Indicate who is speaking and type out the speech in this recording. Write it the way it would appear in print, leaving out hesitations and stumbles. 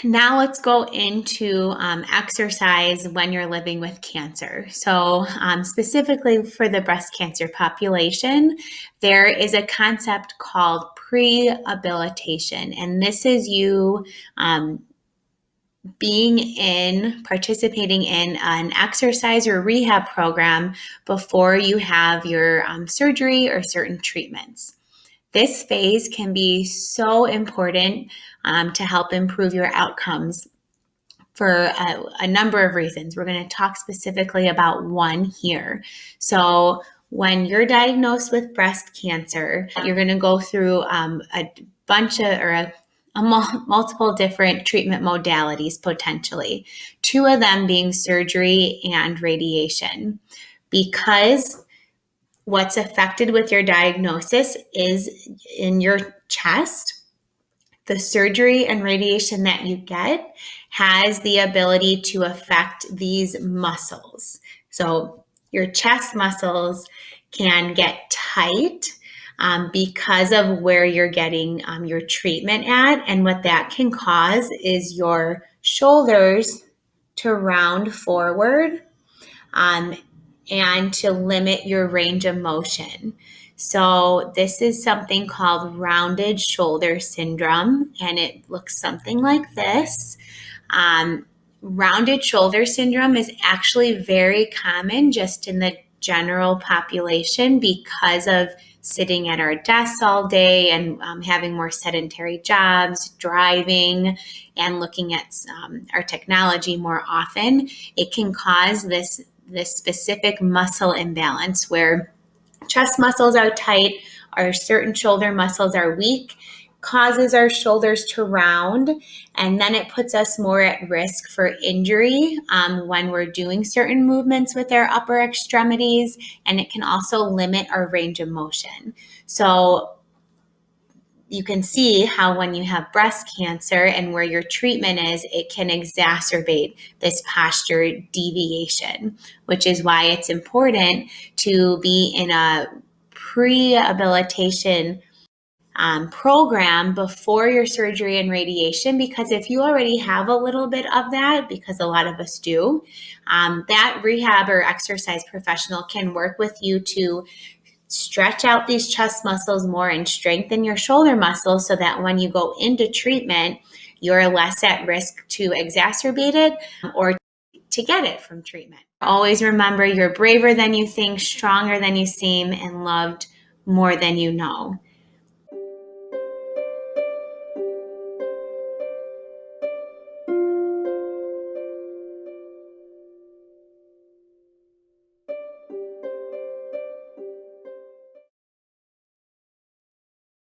Speaker 1: now let's go into exercise when you're living with cancer. So specifically for the breast cancer population, there is a concept called rehabilitation. And this is you participating in an exercise or rehab program before you have your surgery or certain treatments. This phase can be so important to help improve your outcomes for a number of reasons. We're going to talk specifically about one here. So when you're diagnosed with breast cancer, you're going to go through a bunch of, or multiple different treatment modalities potentially, two of them being surgery and radiation. Because what's affected with your diagnosis is in your chest, the surgery and radiation that you get has the ability to affect these muscles. So your chest muscles can get tight because of where you're getting your treatment at. And what that can cause is your shoulders to round forward and to limit your range of motion. So this is something called rounded shoulder syndrome, and it looks something like this. Rounded shoulder syndrome is actually very common just in the general population because of sitting at our desks all day and having more sedentary jobs, driving, and looking at our technology more often. It can cause this specific muscle imbalance where chest muscles are tight, our certain shoulder muscles are weak, causes our shoulders to round, and then it puts us more at risk for injury when we're doing certain movements with our upper extremities, and it can also limit our range of motion. So you can see how when you have breast cancer and where your treatment is, it can exacerbate this posture deviation, which is why it's important to be in a pre-rehabilitation program before your surgery and radiation, because if you already have a little bit of that, because a lot of us do, that rehab or exercise professional can work with you to stretch out these chest muscles more and strengthen your shoulder muscles so that when you go into treatment, you're less at risk to exacerbate it or to get it from treatment. Always remember, you're braver than you think, stronger than you seem, and loved more than you know.